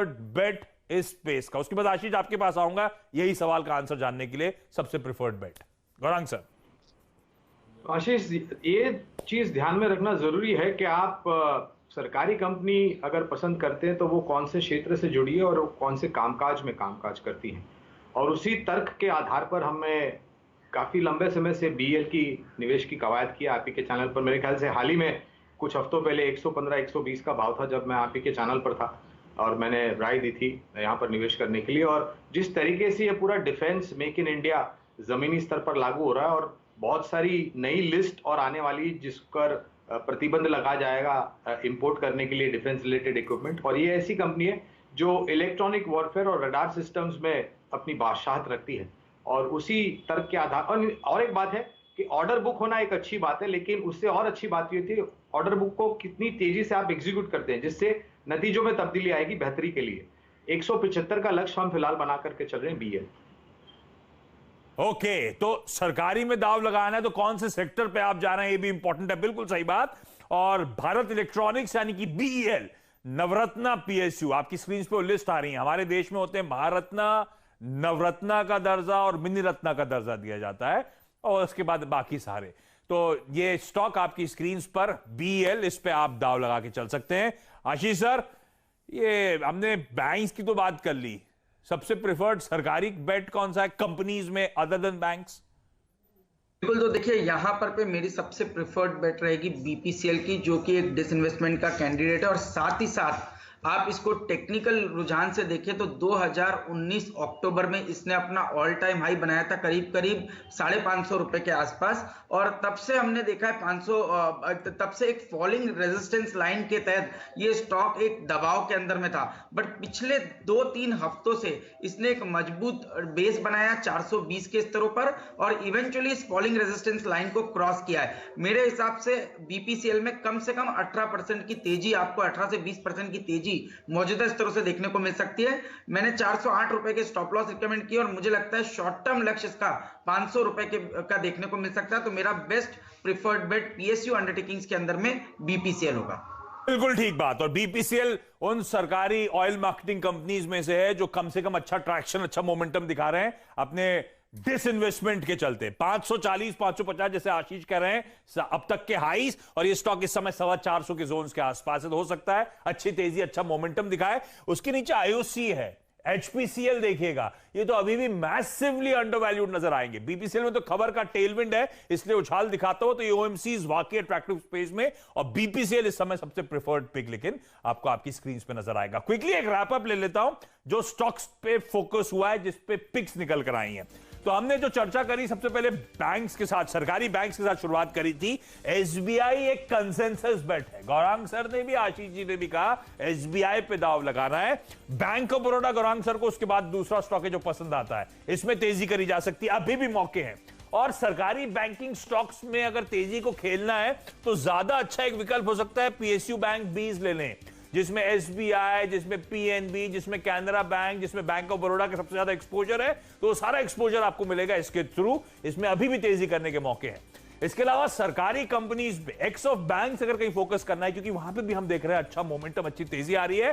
Preferred बेट इस space का? उसके बाद आशीष आपके पास आऊंगा यही सवाल का आंसर जानने के लिए, सबसे प्रिफर्ड बेट। गौरांग सर। आशीष, ये चीज ध्यान में रखना जरूरी है कि आप सरकारी कंपनी अगर पसंद करते हैं तो वो कौन से क्षेत्र से जुड़ी है और वो कौन से कामकाज में कामकाज करती है, और उसी तर्क के आधार पर हमें काफी लंबे समय से बीएल की निवेश की कवायद किया आप ही के चैनल पर। मेरे ख्याल से हाल ही में कुछ हफ्तों पहले 115-120 का भाव था जब मैं आप ही के चैनल पर था और मैंने राय दी थी यहाँ पर निवेश करने के लिए। और जिस तरीके से ये पूरा डिफेंस मेक इन इंडिया जमीनी स्तर पर लागू हो रहा है और बहुत सारी नई लिस्ट और आने वाली जिस पर प्रतिबंध लगा जाएगा इंपोर्ट करने के लिए डिफेंस रिलेटेड इक्विपमेंट, और ये ऐसी कंपनी है जो इलेक्ट्रॉनिक वॉरफेयर और रडार सिस्टम्स में अपनी बादशाहत रखती है। और उसी तर्क के आधार और एक बात है कि ऑर्डर बुक होना एक अच्छी बात है, लेकिन उससे और अच्छी बात ये थी ऑर्डर बुक को कितनी तेजी से आप एग्जीक्यूट करते हैं जिससे नतीजों में तब्दीली आएगी बेहतरी के लिए। 175 का लक्ष्य हम फिलहाल बना करके चल रहे हैं बीएल। ओके, तो सरकारी में दाव लगाना है तो कौन से सेक्टर पे आप जा रहे हैं ये भी इंपॉर्टेंट है, बिल्कुल सही बात। और भारत इलेक्ट्रॉनिक्स यानी कि बीईएल, नवरत्ना पीएसयू, आपकी स्क्रीन पे लिस्ट आ रही है। हमारे देश में होते हैं महारत्ना, नवरत्ना का दर्जा और मिनी रत्ना का दर्जा दिया जाता है, और उसके बाद बाकी सारे। तो ये स्टॉक आपकी स्क्रीन पर बीईएल, इस पे आप दाव लगा के चल सकते हैं। आशीष सर, ये हमने बैंक्स की तो बात कर ली, सबसे प्रिफर्ड सरकारी बेट कौन सा है कंपनीज में अदर देन बैंक्स? बिल्कुल, तो देखिए यहाँ पर मेरी सबसे प्रिफर्ड बेट रहेगी बीपीसीएल की, जो कि एक डिसइन्वेस्टमेंट का कैंडिडेट है। और साथ ही साथ आप इसको टेक्निकल रुझान से देखें तो 2019 अक्टूबर में इसने अपना ऑल टाइम हाई बनाया था करीब करीब 550 रुपए के आसपास, और तब से हमने देखा है 500, तब से एक फॉलिंग रेजिस्टेंस लाइन के तहत ये स्टॉक एक दबाव के अंदर में था। बट पिछले 2-3 हफ्तों से इसने एक मजबूत बेस बनाया 420 के स्तरों पर, और इवेंचुअली इस फॉलिंग रेजिस्टेंस लाइन को क्रॉस किया है। मेरे हिसाब से बीपीसीएल में कम से कम 18% की तेजी, आपको 18 से 20% की तेजी मौजूदा स्तरों से देखने को मिल सकती है। मैंने 408 रुपए के स्टॉप लॉस रिकमेंड किए और मुझे लगता है शॉर्ट टर्म लक्ष्य इसका 500 रुपए का देखने को मिल सकता है। तो मेरा बेस्ट प्रिफर्ड बेट पीएसयू अंडरटेकिंग्स के अंदर में बीपीसीएल होगा। बिल्कुल ठीक बात। और बीपीसीएल उन सरकारी ऑयल मार्केटिंग कंपनीज में से है जो कम से कम अच्छा ट्रैक्शन, अच्छा मोमेंटम दिखा रहे हैं अपने डिसइन्वेस्टमेंट के चलते। 540, 550 जैसे आशीष कह रहे हैं अब तक के हाईज, और ये स्टॉक इस समय 425 के जोन्स के आसपास है। तो हो सकता है अच्छी तेजी, अच्छा मोमेंटम दिखाए। उसके नीचे आईओसी है, एचपीसीएल देखिएगा, ये तो अभी भी मैसिवली अंडरवैल्यूड नजर आएंगे। बीपीसीएल में तो खबर का टेलविंड है, इसलिए उछाल दिखाता हो, तो ये ओएमसीज वाकई अट्रैक्टिव स्पेस में, और बीपीसीएल इस समय सबसे प्रेफर्ड पिक लेकिन आपको आपकी स्क्रीन पे नजर आएगा। क्विकली एक रैप अप ले लेता हूं जो स्टॉक्स पे फोकस हुआ है, जिस पे पिक्स निकल कर आई हैं। तो हमने जो चर्चा करी सबसे पहले बैंक्स के साथ, सरकारी बैंक्स के साथ शुरुआत करी थी। एसबीआई एक कंसेंसस बेट है, गौरांग सर ने भी, आशीष जी ने भी कहा एसबीआई पे दाव लगाना है। Bank of Baroda Gaurang sir को उसके बाद दूसरा स्टॉक है जो पसंद आता है, इसमें तेजी करी जा सकती है, अभी भी मौके हैं। और सरकारी बैंकिंग स्टॉक्स में अगर तेजी को खेलना है तो ज्यादा अच्छा एक विकल्प हो सकता है पीएसयू बैंक बीज ले लें, जिसमें एसबीआई, जिसमें पीएनबी, जिसमें कैनरा बैंक, जिसमें बैंक ऑफ बड़ौदा का सबसे ज्यादा एक्सपोजर है। तो सारा एक्सपोजर आपको मिलेगा इसके थ्रू, इसमें अभी भी तेजी करने के मौके हैं। इसके अलावा सरकारी कंपनीज पे एक्स ऑफ बैंक अगर कहीं फोकस करना है, क्योंकि वहां पे भी हम देख रहे हैं अच्छा मोमेंटम, अच्छी तेजी आ रही है,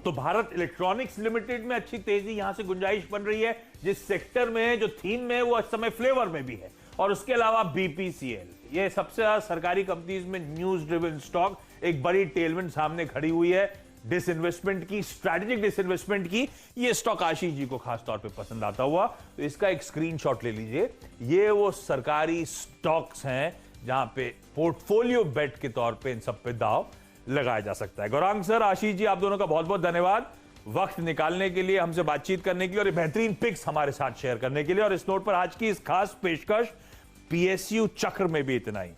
तो भारत इलेक्ट्रॉनिक्स लिमिटेड में अच्छी तेजी, यहां से गुंजाइश बन रही है। जिस सेक्टर में, जो थीम में, वो इस समय फ्लेवर में भी है। और उसके अलावा बीपीसीएल, ये सबसे ज्यादा सरकारी कंपनीज में न्यूज ड्रिवन स्टॉक, एक बड़ी टेलविंड सामने खड़ी हुई है डिसइन्वेस्टमेंट की, स्ट्रैटेजिक डिसइन्वेस्टमेंट की। ये स्टॉक आशीष जी को खास तौर पे पसंद आता हुआ, तो इसका एक स्क्रीनशॉट ले लीजिए। ये वो सरकारी स्टॉक्स हैं जहां पे पोर्टफोलियो बेट के तौर पे इन सब पे दाव लगाया जा सकता है। गौरांग सर, आशीष जी, आप दोनों का बहुत बहुत धन्यवाद वक्त निकालने के लिए, हमसे बातचीत करने के लिए, और ये बेहतरीन पिक्स हमारे साथ शेयर करने के लिए। और इस नोट पर आज की इस खास पेशकश पीएसयू चक्र में भी इतना ही।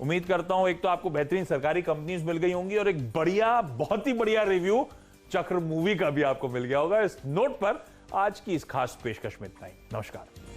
उम्मीद करता हूं एक तो आपको बेहतरीन सरकारी कंपनीज मिल गई होंगी, और एक बढ़िया, बहुत ही बढ़िया रिव्यू चक्र मूवी का भी आपको मिल गया होगा। इस नोट पर आज की इस खास पेशकश में इतना ही। नमस्कार।